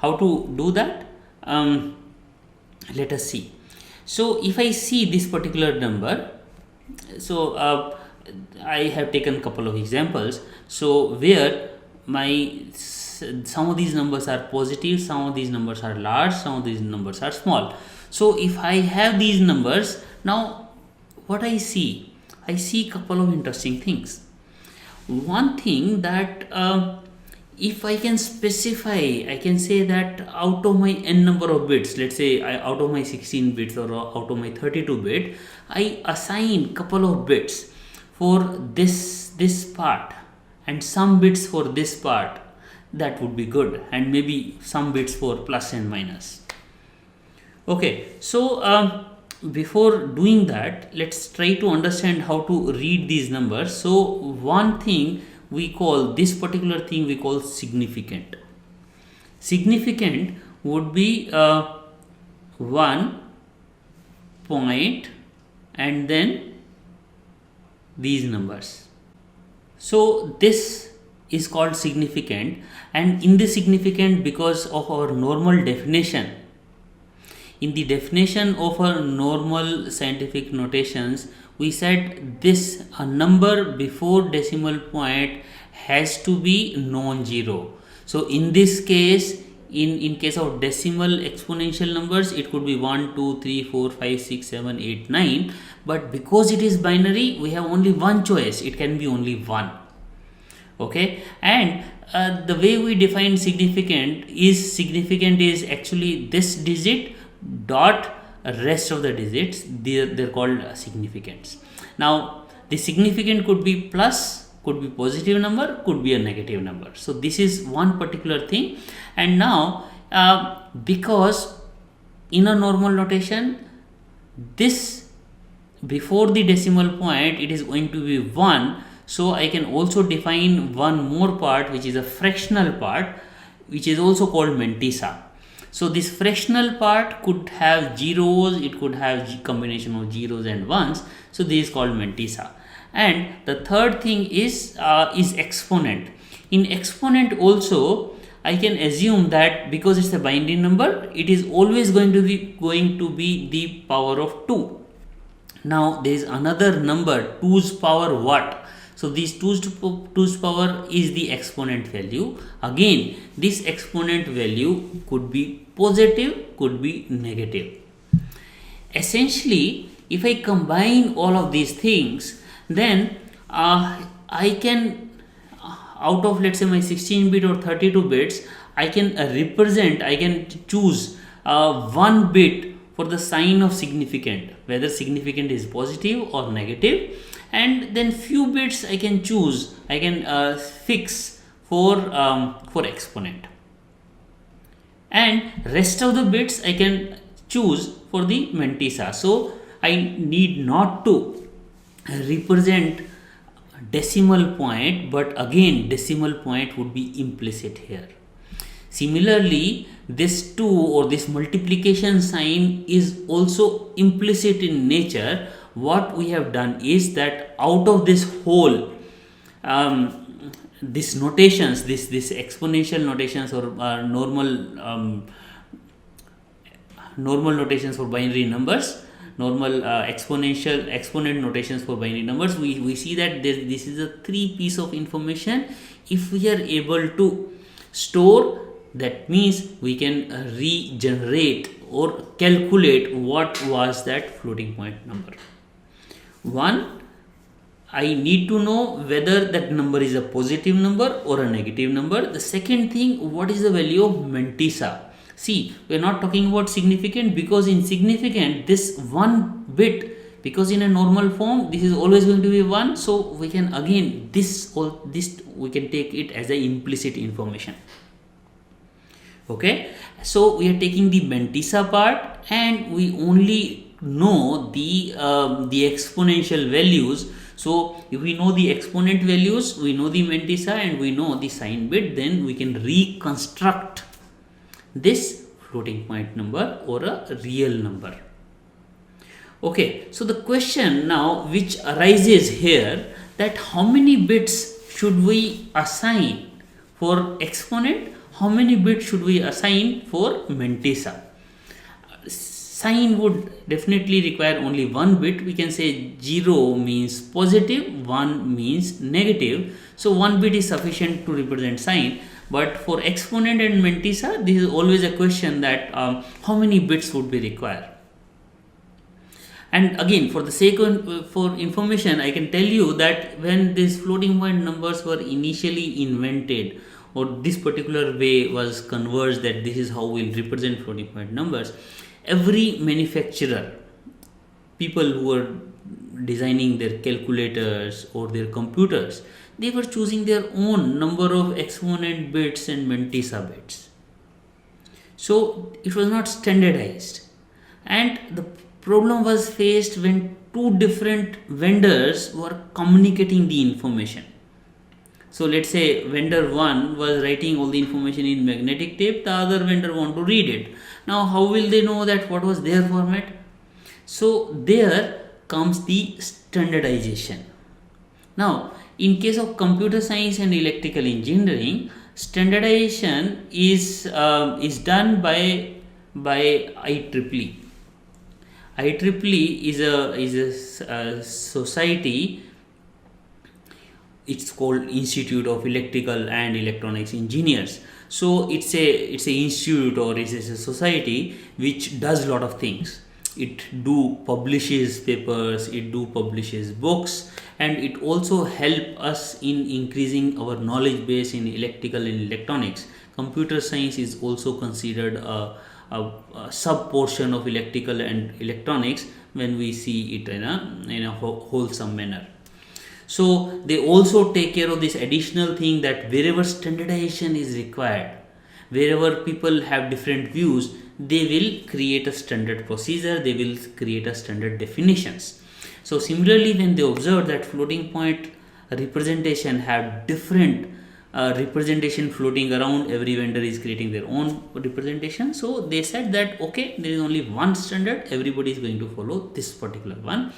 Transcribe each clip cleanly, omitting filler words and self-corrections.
How to do that? Let us see. So if I see this particular number, so I have taken couple of examples. So where some of these numbers are positive, some of these numbers are large, some of these numbers are small. So if I have these numbers, now what I see couple of interesting things. One thing that if I can specify, I can say that out of my n number of bits, let's say out of my 16 bits or out of my 32 bit, I assign couple of bits for this part and some bits for this part, that would be good, and maybe some bits for plus and minus. Okay, so before doing that, let's try to understand how to read these numbers. So one thing we call, this particular thing we call significant. Significant would be 1 point and then these numbers. So this is called significant, and in the significant, because of our normal definition, in the definition of our normal scientific notations, we said this a number before decimal point has to be non-zero. So in this case, in case of decimal exponential numbers, it could be 1, 2, 3, 4, 5, 6, 7, 8, 9. But because it is binary, we have only one choice. It can be only 1. Okay, and the way we define significant is actually this digit dot rest of the digits. They're called significants. Now the significant could be plus, could be positive number, could be a negative number. So this is one particular thing. And now because in a normal notation, this before the decimal point it is going to be 1. So I can also define one more part, which is a fractional part, which is also called mantissa. So this fractional part could have zeros, it could have combination of zeros and ones. So this is called mantissa. And the third thing is exponent. In exponent also, I can assume that because it's a binary number, it is always going to be the power of 2. Now there is another number, 2's power what? So this 2's power is the exponent value. Again, this exponent value could be positive, could be negative. Essentially, if I combine all of these things, then I can, out of let's say my 16 bit or 32 bits, I can choose 1 bit for the sign of significant, whether significant is positive or negative, and then few bits I can choose, I can fix for exponent, and rest of the bits I can choose for the mantissa. So I need not to represent decimal point, but again decimal point would be implicit here. Similarly, this 2 or this multiplication sign is also implicit in nature. What we have done is that out of this whole this notations, this exponential notations or normal notations for binary numbers, normal exponent notations for binary numbers, we see that this is a 3 piece of information. If we are able to store, that means we can regenerate or calculate what was that floating point number. One, I need to know whether that number is a positive number or a negative number. The second thing, what is the value of mantissa? See, we are not talking about significant, because in significant this 1 bit, because in a normal form this is always going to be 1. So we can again this we can take it as a implicit information. Okay, so we are taking the mantissa part, and we only know the exponential values. So if we know the exponent values, we know the mantissa, and we know the sign bit, then we can reconstruct this floating point number or a real number. Okay, so the question now which arises here, that how many bits should we assign for exponent, how many bits should we assign for Mantissa? Sign would definitely require only one bit. We can say 0 means positive, 1 means negative. So 1 bit is sufficient to represent sign. But for exponent and Mantissa, this is always a question that how many bits would be required. And again, for the sake of for information, I can tell you that when these floating point numbers were initially invented, or this particular way was converged that this is how we'll represent floating point numbers, every manufacturer, people who were designing their calculators or their computers, they were choosing their own number of exponent bits and Mantissa bits. So it was not standardized, and the problem was faced when two different vendors were communicating the information. So let's say vendor 1 was writing all the information in magnetic tape, the other vendor want to read it. Now how will they know that what was their format? So there comes the standardization. Now in case of computer science and electrical engineering, standardization is done by IEEE. IEEE is a society. It's called Institute of Electrical and Electronics Engineers. So it's a institute, or it's a society which does a lot of things. It publishes papers, it publishes books, and it also help us in increasing our knowledge base in electrical and electronics. Computer science is also considered a sub portion of electrical and electronics when we see it in a wholesome manner. So they also take care of this additional thing that wherever standardization is required, wherever people have different views, they will create a standard procedure, they will create a standard definitions. So similarly, when they observed that floating point representation have different representation floating around, every vendor is creating their own representation. So they said that okay, there is only one standard, everybody is going to follow this particular one.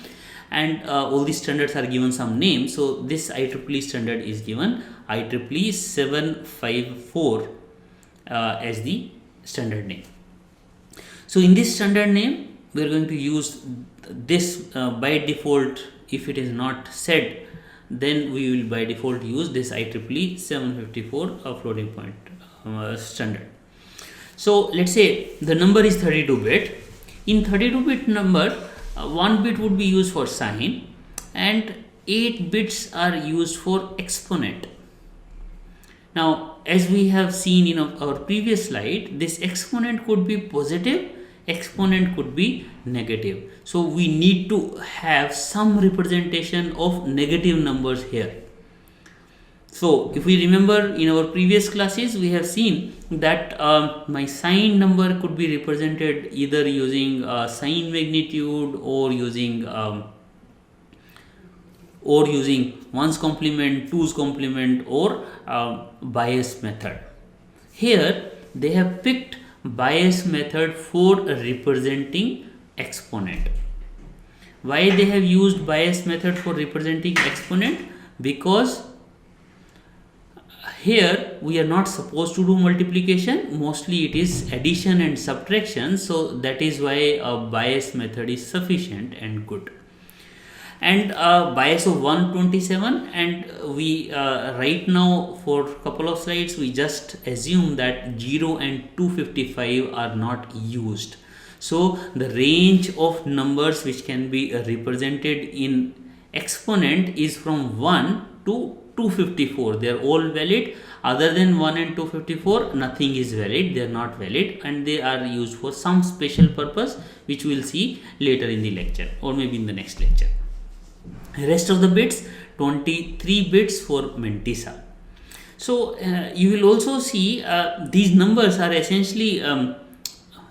And all these standards are given some name. So this IEEE standard is given IEEE 754 as the standard name. So in this standard name, we are going to use this by default. If it is not said, then we will by default use this IEEE 754 floating point standard. So let's say the number is 32-bit. In 32-bit number, 1 bit would be used for sign and 8 bits are used for exponent. Now, as we have seen in our previous slide, this exponent could be positive, exponent could be negative. So we need to have some representation of negative numbers here. So if we remember in our previous classes, we have seen that my sign number could be represented either using sign magnitude or using 1's complement, 2's complement, or bias method. Here they have picked bias method for representing exponent. Why they have used bias method for representing exponent? Because here we are not supposed to do multiplication, mostly it is addition and subtraction. So that is why a bias method is sufficient and good. And bias of 127, and we right now for a couple of slides we just assume that 0 and 255 are not used. So the range of numbers which can be represented in exponent is from 1 to 254. They are all valid. Other than 1 and 254, nothing is valid. They are not valid, and they are used for some special purpose which we will see later in the lecture, or maybe in the next lecture. Rest of the bits, 23 bits for Mantissa. So you will also see these numbers are essentially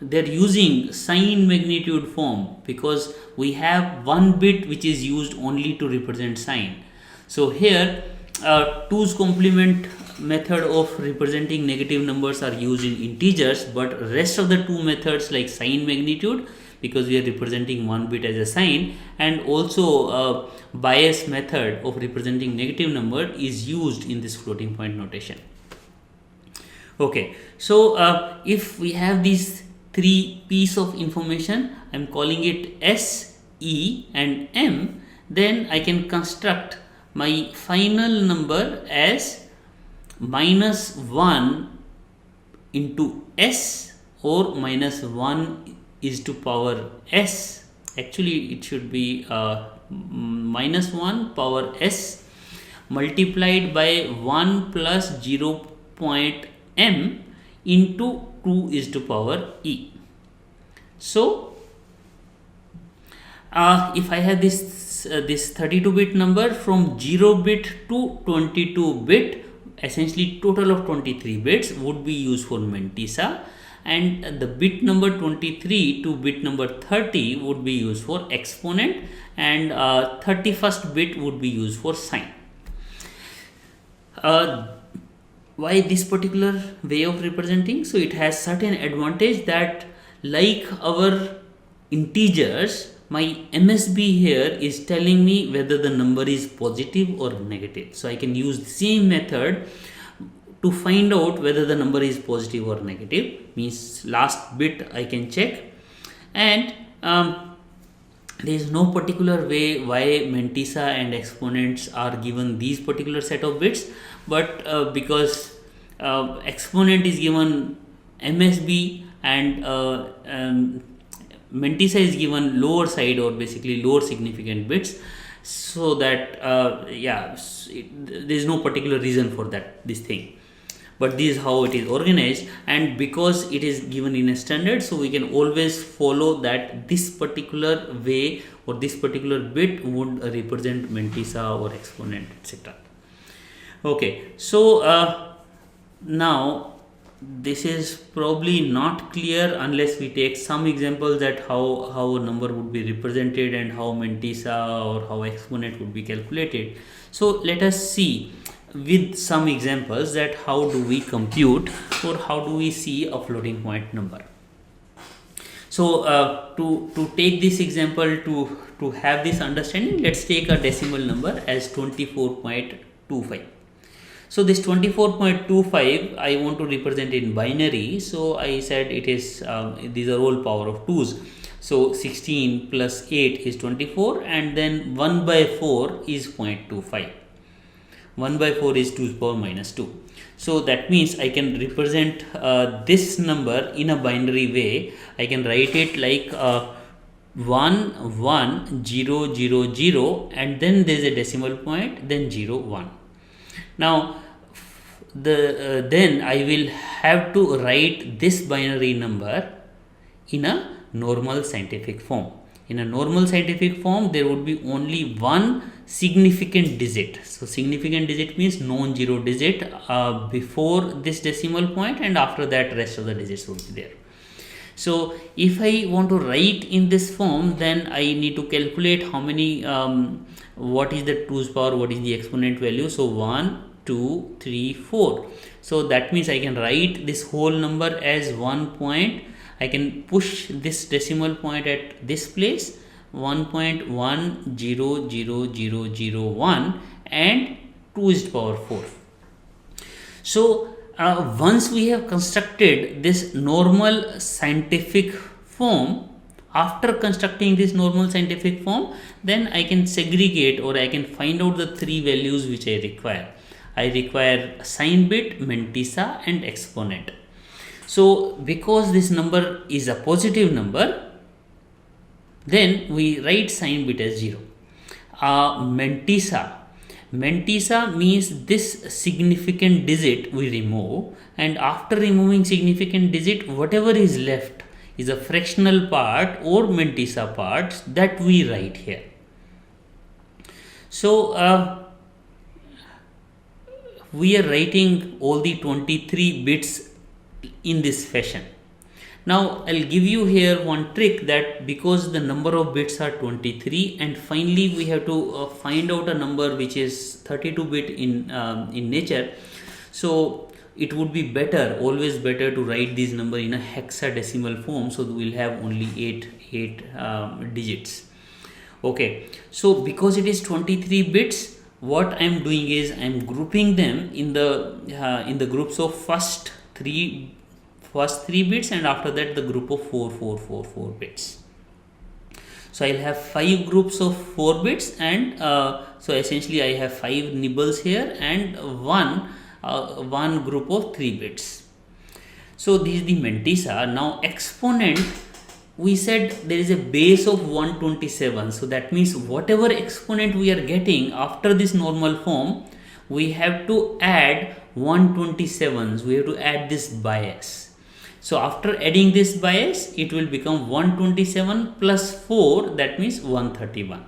they are using sign magnitude form, because we have 1 bit which is used only to represent sign. So here 2's complement method of representing negative numbers are used in integers, but rest of the two methods like sign magnitude, because we are representing 1 bit as a sign, and also bias method of representing negative number is used in this floating point notation. Okay, so if we have these three piece of information, I'm calling it S, E and M, then I can construct my final number as minus 1 into S or minus 1 is to power S. Actually it should be minus 1 power S multiplied by 1 plus 0 point M into 2 is to power E. So if I have this 32-bit number from 0 bit to 22 bit, essentially total of 23 bits would be used for Mantissa, and the bit number 23 to bit number 30 would be used for exponent, and 31st bit would be used for sign. Why this particular way of representing? So it has certain advantage that, like our integers, my MSB here is telling me whether the number is positive or negative. So I can use the same method to find out whether the number is positive or negative. Means last bit I can check, and there is no particular way why Mantissa and exponents are given these particular set of bits, but because exponent is given MSB and Mantissa is given lower side or basically lower significant bits, so that there is no particular reason for that this thing, but this is how it is organized. And because it is given in a standard, so we can always follow that this particular way or this particular bit would represent Mantissa or exponent, etc. Okay, so now this is probably not clear unless we take some examples that how a number would be represented and how Mantissa or how exponent would be calculated. So let us see with some examples that how do we compute or how do we see a floating point number. So to take this example, to have this understanding, let's take a decimal number as 24.25. So this 24.25 I want to represent in binary, so I said it is these are all power of 2's. So 16 plus 8 is 24, and then 1 by 4 is 0.25. 1 by 4 is 2 to the power minus 2. So that means I can represent this number in a binary way. I can write it like 1 1 0 0 0, and then there is a decimal point, then 0 1. Now then I will have to write this binary number in a normal scientific form. In a normal scientific form, there would be only one significant digit. So significant digit means non-zero digit before this decimal point, and after that rest of the digits would be there. So if I want to write in this form, then I need to calculate how many what is the 2's power, what is the exponent value. So 1 2 3 4. So that means I can write this whole number as 1 point. I can push this decimal point at this place, 1.100001, and 2 is to the power 4. So once we have constructed this normal scientific form, after constructing this normal scientific form, then I can segregate or I can find out the three values which I require. I require sign bit, Mantissa and exponent. So because this number is a positive number, then we write sign bit as 0. Mantissa means this significant digit we remove, and after removing significant digit, whatever is left is a fractional part or Mantissa parts that we write here. So we are writing all the 23 bits in this fashion. Now I'll give you here one trick, that because the number of bits are 23 and finally we have to find out a number which is 32 bit in nature, so it would be better, always better to write this number in a hexadecimal form, so we'll have only 8 digits. Okay, so because it is 23 bits, what I am doing is I am grouping them in the groups of first three bits, and after that the group of 4 bits. So I'll have 5 groups of 4 bits, and so essentially I have 5 nibbles here and one group of 3 bits. So this is the mantissa. Now exponent, we said there is a base of 127, so that means whatever exponent we are getting after this normal form, we have to add 127s, we have to add this bias. So after adding this bias, it will become 127 plus 4, that means 131.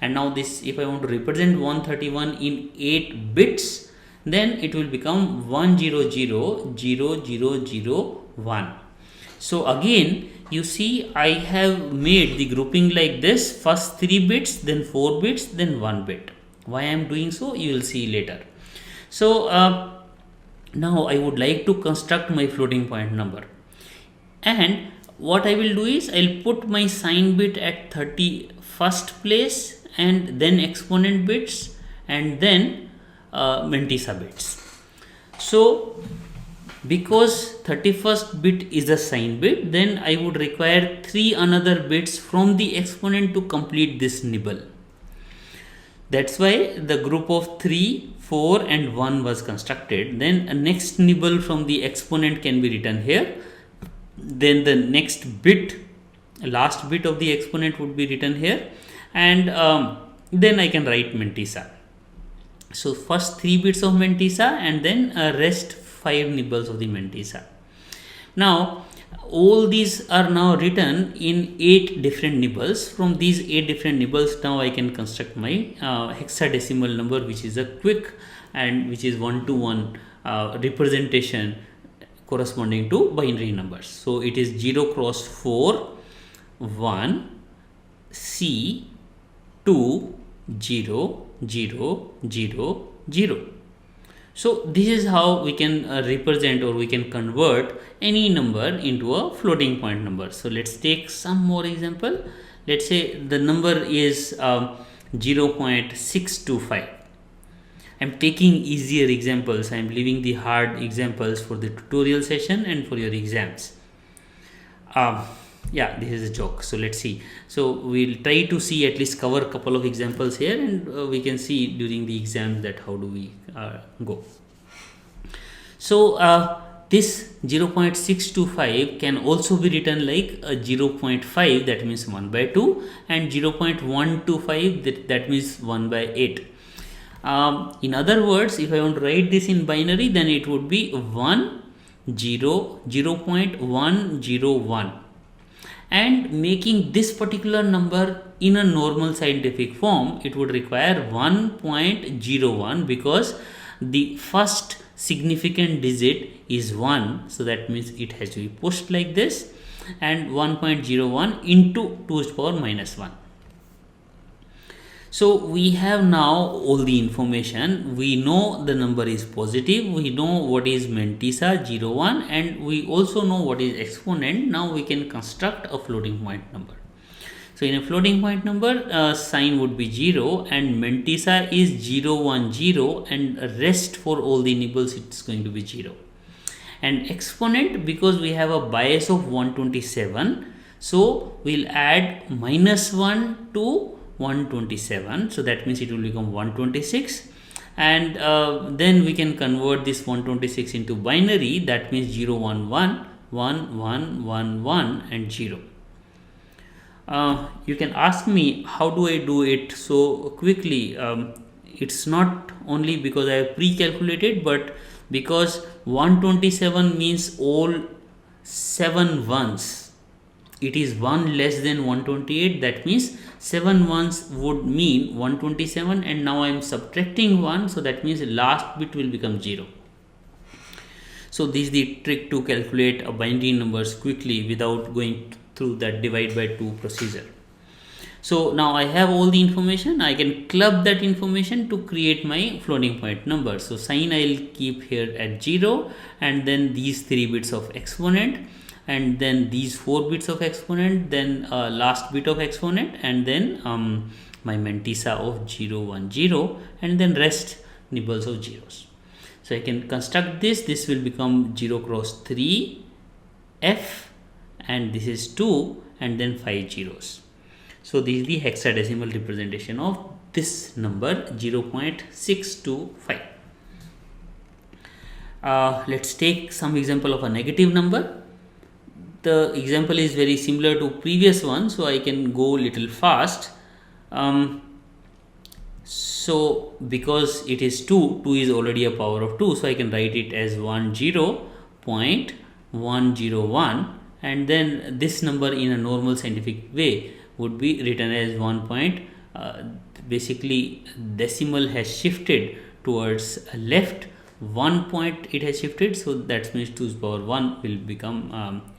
And now this, if I want to represent 131 in 8 bits, then it will become 1000001. So again, you see I have made the grouping like this: first 3 bits, then 4 bits, then 1 bit. Why I am doing so, you will see later. So now I would like to construct my floating point number, and what I will do is I'll put my sign bit at 31st place, and then exponent bits, and then mantissa bits. So because 31st bit is a sign bit, then I would require 3 another bits from the exponent to complete this nibble. That's why the group of 3, 4 and 1 was constructed. Then a next nibble from the exponent can be written here. Then the next bit, last bit of the exponent would be written here, and then I can write mantissa. So first 3 bits of mantissa, and then rest 5 nibbles of the mantissa. Now all these are now written in 8 different nibbles. From these 8 different nibbles, now I can construct my hexadecimal number, which is a quick and which is 1-to-1 representation corresponding to binary numbers. So it is 0 cross 4 1 C 2 0 0 0 0. So this is how we can represent, or we can convert any number into a floating point number. So let's take some more example. Let's say the number is 0.625. I'm taking easier examples. I'm leaving the hard examples for the tutorial session and for your exams. Yeah, this is a joke. So let's see. So we'll try to see, at least cover a couple of examples here, and we can see during the exams that how do we go. So this 0.625 can also be written like a 0.5, that means 1/2, and 0.125, that means 1/8. In other words, if I want to write this in binary, then it would be 0.101, and making this particular number in a normal scientific form, it would require 1.01, because the first significant digit is 1, so that means it has to be pushed like this, and 1.01 into 2 to the power minus 1. So we have now all the information. We know the number is positive, we know what is mantissa 0, 1, and we also know what is exponent. Now we can construct a floating point number. So in a floating point number, sign would be 0, and mantissa is 0, 1, 0, and rest for all the nibbles it's going to be 0. And exponent, because we have a bias of 127, so we'll add -1 to 127, so that means it will become 126, and then we can convert this 126 into binary, that means 0, 1, 1, 1, 1, 1, 1 and 0. You can ask me how do I do it so quickly. It's not only because I have pre-calculated, but because 127 means all 7 ones. It is 1 less than 128, that means 7 ones would mean 127, and now I am subtracting 1, so that means the last bit will become 0. So this is the trick to calculate a binary numbers quickly without going through that divide by 2 procedure. So now I have all the information. I can club that information to create my floating point number. So sign I will keep here at 0, and then these 3 bits of exponent, and then these 4 bits of exponent, then last bit of exponent, and then my mantissa of 0 1 0 and then rest nibbles of zeros. So I can construct this will become 0 cross 3 f, and this is 2 and then 5 zeros. So this is the hexadecimal representation of this number 0.625. Let's take some example of a negative number. The example is very similar to previous one, so I can go little fast. So because it is 2 is already a power of 2, so I can write it as 10.101, and then this number in a normal scientific way would be written as 1. Basically decimal has shifted towards left, 1 point it has shifted, so that means 2 to the power 1 will become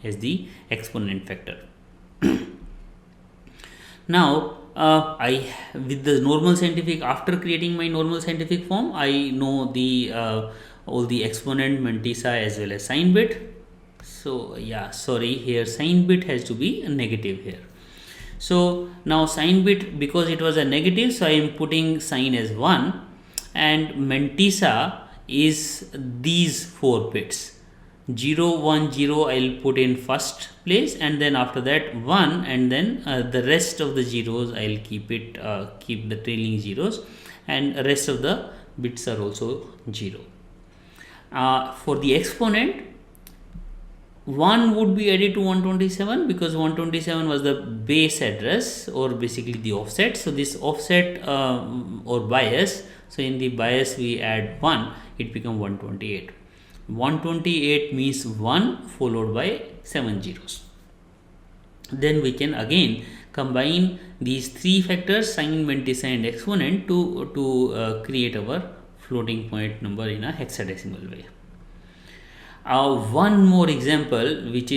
as the exponent factor. Now with the normal scientific, after creating my normal scientific form, I know the all the exponent, mantissa as well as sign bit. So yeah, sorry, here sign bit has to be a negative here. So now sign bit, because it was a negative, so I am putting sign as 1, and mantissa is these 4 bits. 0 1 0 I'll put in first place, and then after that 1, and then the rest of the zeros I'll keep the trailing zeros, and rest of the bits are also 0. For the exponent, 1 would be added to 127 because 127 was the base address, or basically the offset. So this offset or bias, so in the bias we add 1, it becomes 128. 128 means 1 followed by 7 zeros. Then we can again combine these 3 factors, sign, mantissa and exponent, to create our floating point number in a hexadecimal way. One more example which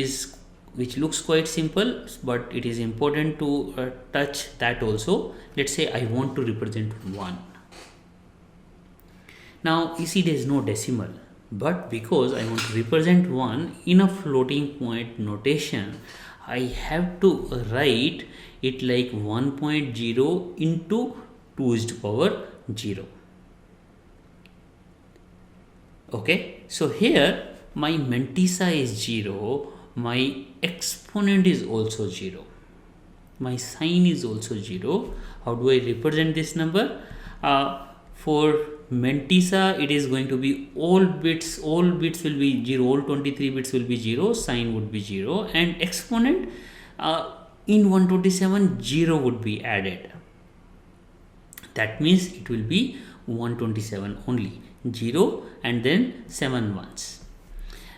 looks quite simple, but it is important to touch that also. Let's say I want to represent 1. Now you see there is no decimal, but because I want to represent 1 in a floating point notation, I have to write it like 1.0 into 2 to the power 0. Okay, so here my mantissa is 0, my exponent is also 0, my sign is also 0. How do I represent this number? For mantissa, it is going to be all bits will be 0, all 23 bits will be 0, sign would be 0, and exponent in 127 0 would be added. That means it will be 127 only, 0 and then 7 ones.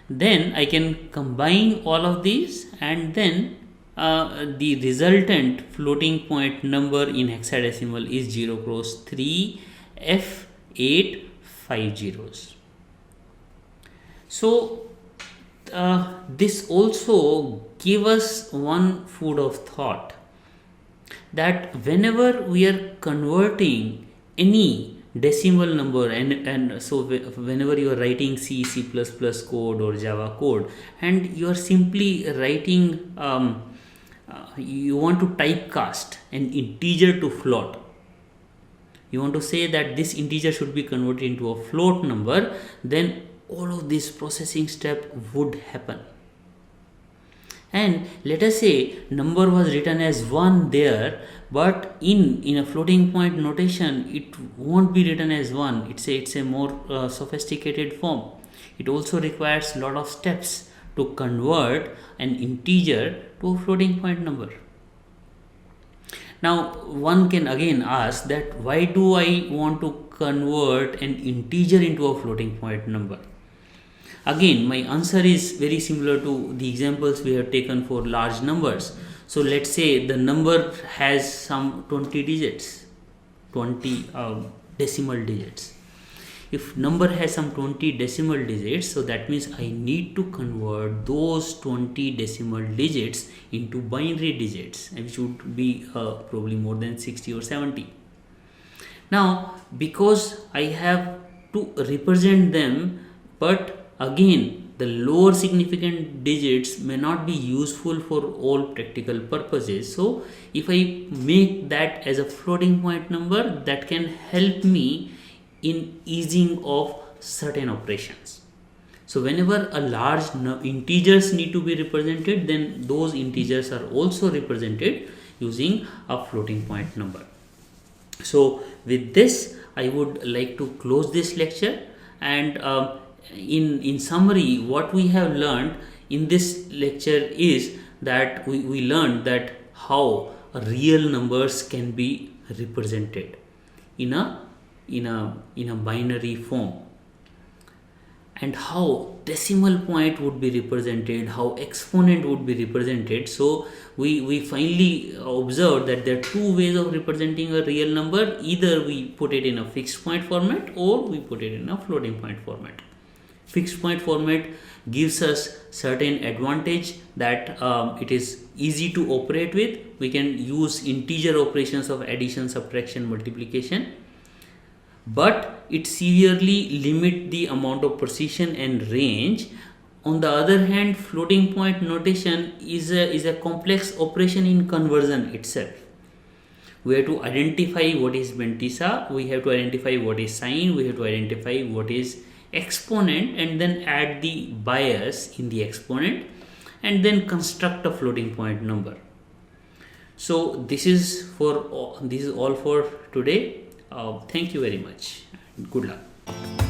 Then I can combine all of these, and then the resultant floating point number in hexadecimal is 0 cross 3 f 8 5 zeros. So this also give us one food of thought, that whenever we are converting any decimal number, and so whenever you are writing C++ code or Java code, and you are simply writing you want to typecast an integer to float, you want to say that this integer should be converted into a float number, then all of this processing step would happen. And let us say number was written as 1 there, but in a floating point notation it won't be written as 1. It's a more sophisticated form. It also requires a lot of steps to convert an integer to a floating point number. Now one can again ask that why do I want to convert an integer into a floating point number? Again, my answer is very similar to the examples we have taken for large numbers. So let's say the number has some 20 digits, 20 decimal digits. If number has some 20 decimal digits, so that means I need to convert those 20 decimal digits into binary digits, which would be probably more than 60 or 70. Now, because I have to represent them, but again the lower significant digits may not be useful for all practical purposes. So if I make that as a floating point number, that can help me in easing of certain operations. So whenever a large integers need to be represented, then those integers are also represented using a floating point number. So with this, I would like to close this lecture, and in summary, what we have learned in this lecture is that we learned that how real numbers can be represented in a binary form, and how decimal point would be represented, how exponent would be represented. So we finally observed that there are two ways of representing a real number. Either we put it in a fixed point format, or we put it in a floating point format. Fixed point format gives us certain advantage, that it is easy to operate with. We can use integer operations of addition, subtraction, multiplication, but it severely limit the amount of precision and range. On the other hand, floating point notation is a complex operation in conversion itself. We have to identify what is mantissa, we have to identify what is sign, we have to identify what is exponent, and then add the bias in the exponent, and then construct a floating point number. So this is all for today. Thank you very much. Good luck.